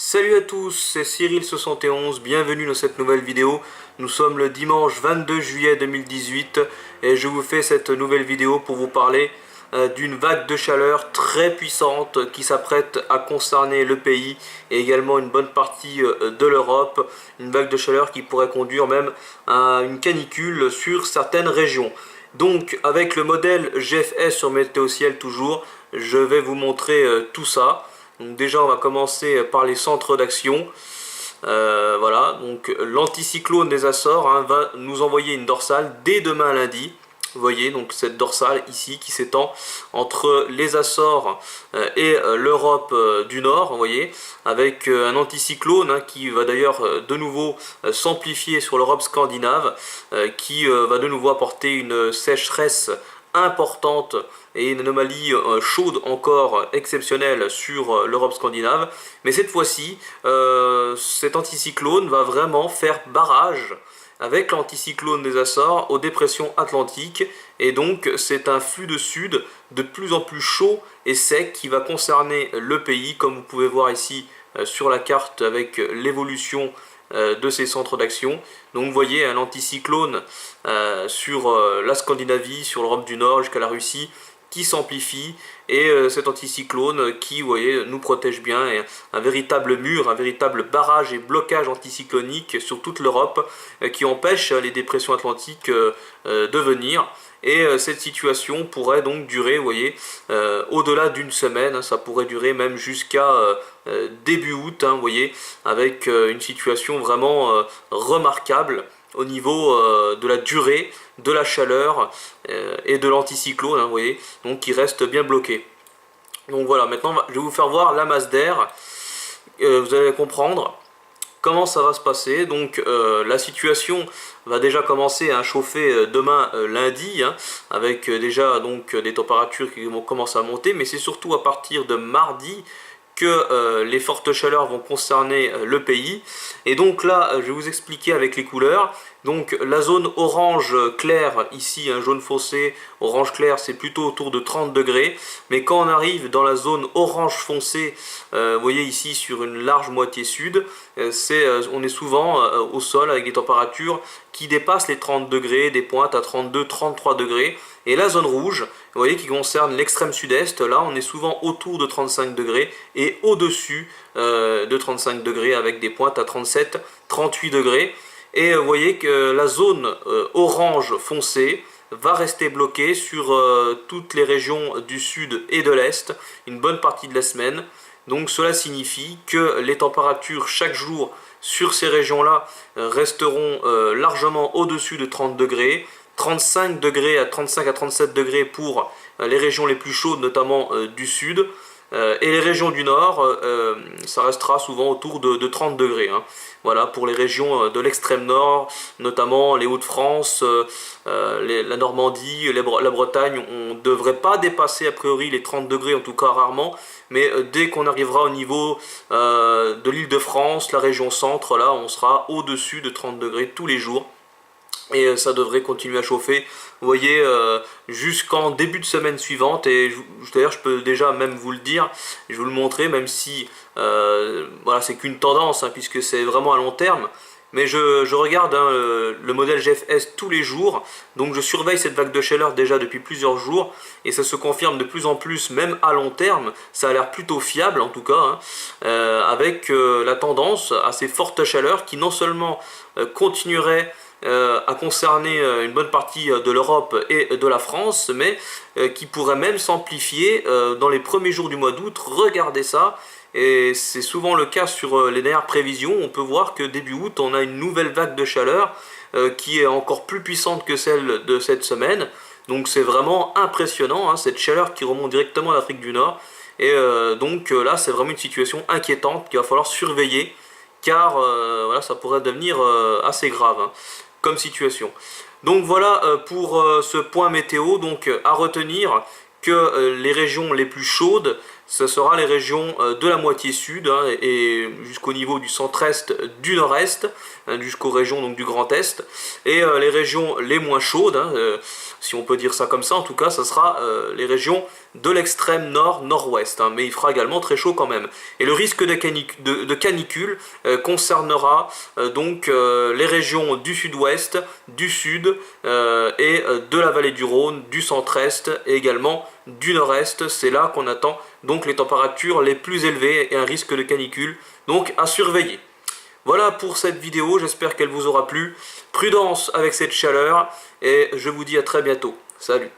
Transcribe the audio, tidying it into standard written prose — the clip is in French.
Salut à tous, c'est Cyril71, bienvenue dans cette nouvelle vidéo. Nous sommes le dimanche 22 juillet 2018 et je vous fais cette nouvelle vidéo pour vous parler d'une vague de chaleur très puissante qui s'apprête à concerner le pays et également une bonne partie de l'Europe. Une vague de chaleur qui pourrait conduire même à une canicule sur certaines régions. Donc avec le modèle GFS sur Météo Ciel toujours, je vais vous montrer tout ça. Donc déjà on va commencer par les centres d'action. Voilà, donc l'anticyclone des Açores va nous envoyer une dorsale dès demain lundi. Vous voyez donc cette dorsale ici qui s'étend entre les Açores et l'Europe du Nord, vous voyez, avec un anticyclone qui va d'ailleurs de nouveau s'amplifier sur l'Europe scandinave, qui va de nouveau apporter une sécheresse importante et une anomalie chaude encore exceptionnelle sur l'Europe scandinave. Mais cette fois-ci, cet anticyclone va vraiment faire barrage avec l'anticyclone des Açores aux dépressions atlantiques, et donc c'est un flux de sud de plus en plus chaud et sec qui va concerner le pays, comme vous pouvez voir ici sur la carte avec l'évolution de ces centres d'action. Donc vous voyez un anticyclone sur la Scandinavie, sur l'Europe du Nord jusqu'à la Russie, qui s'amplifie, et cet anticyclone qui, vous voyez, nous protège bien, et un véritable mur, un véritable barrage et blocage anticyclonique sur toute l'Europe qui empêche les dépressions atlantiques de venir. Et cette situation pourrait donc durer, vous voyez, au-delà d'une semaine, ça pourrait durer même jusqu'à début août, vous voyez, avec une situation vraiment remarquable au niveau de la durée, de la chaleur et de l'anticyclone, vous voyez, donc qui reste bien bloqué. Donc voilà, maintenant je vais vous faire voir la masse d'air, vous allez comprendre comment ça va se passer. Donc la situation va déjà commencer à chauffer demain lundi, avec déjà donc des températures qui vont commencer à monter, mais c'est surtout à partir de mardi que les fortes chaleurs vont concerner le pays. Et donc là, je vais vous expliquer avec les couleurs. Donc la zone orange clair, ici un jaune foncé, orange clair, c'est plutôt autour de 30 degrés. Mais quand on arrive dans la zone orange foncé, vous voyez ici sur une large moitié sud, on est souvent au sol avec des températures qui dépassent les 30 degrés, des pointes à 32-33 degrés. Et la zone rouge, vous voyez, qui concerne l'extrême sud-est, là on est souvent autour de 35 degrés et au-dessus de 35 degrés avec des pointes à 37-38 degrés. Et vous voyez que la zone orange foncé va rester bloquée sur toutes les régions du sud et de l'est une bonne partie de la semaine. Donc cela signifie que les températures chaque jour sur ces régions-là resteront largement au-dessus de 30 degrés. 35 degrés à 35 à 37 degrés pour les régions les plus chaudes, notamment du sud. Et les régions du nord, ça restera souvent autour de 30 degrés. Voilà, pour les régions de l'extrême nord, notamment les Hauts-de-France, la Normandie, la Bretagne, on ne devrait pas dépasser a priori les 30 degrés, en tout cas rarement. Mais dès qu'on arrivera au niveau de l'Île-de-France, la région centre, là on sera au-dessus de 30 degrés tous les jours. Et ça devrait continuer à chauffer, vous voyez, jusqu'en début de semaine suivante. Et d'ailleurs je peux déjà même vous le dire, je vais vous le montrer, même si voilà, c'est qu'une tendance, puisque c'est vraiment à long terme. Mais je regarde le modèle GFS tous les jours, donc je surveille cette vague de chaleur déjà depuis plusieurs jours, et ça se confirme de plus en plus, même à long terme. Ça a l'air plutôt fiable en tout cas, avec la tendance à ces fortes chaleurs qui non seulement continueraient à concerner une bonne partie de l'Europe et de la France, mais qui pourrait même s'amplifier dans les premiers jours du mois d'août. Regardez ça, et c'est souvent le cas sur les dernières prévisions. On peut voir que début août, on a une nouvelle vague de chaleur qui est encore plus puissante que celle de cette semaine. Donc c'est vraiment impressionnant, cette chaleur qui remonte directement d'Afrique du Nord. Et donc là, c'est vraiment une situation inquiétante qu'il va falloir surveiller, car voilà, ça pourrait devenir assez grave comme situation. Donc voilà pour ce point météo. Donc à retenir que les régions les plus chaudes ce sera les régions de la moitié sud hein, et jusqu'au niveau du centre-est, du nord-est, hein, jusqu'aux régions donc, du Grand Est. Et les régions les moins chaudes, hein, si on peut dire ça comme ça, en tout cas, ça sera les régions de l'extrême nord, nord-ouest. Hein, mais il fera également très chaud quand même. Et le risque de canicule concernera donc les régions du sud-ouest, du sud et de la vallée du Rhône, du centre-est et également du nord-est. C'est là qu'on attend donc les températures les plus élevées et un risque de canicule, donc à surveiller. Voilà pour cette vidéo, j'espère qu'elle vous aura plu. Prudence avec cette chaleur et je vous dis à très bientôt. Salut!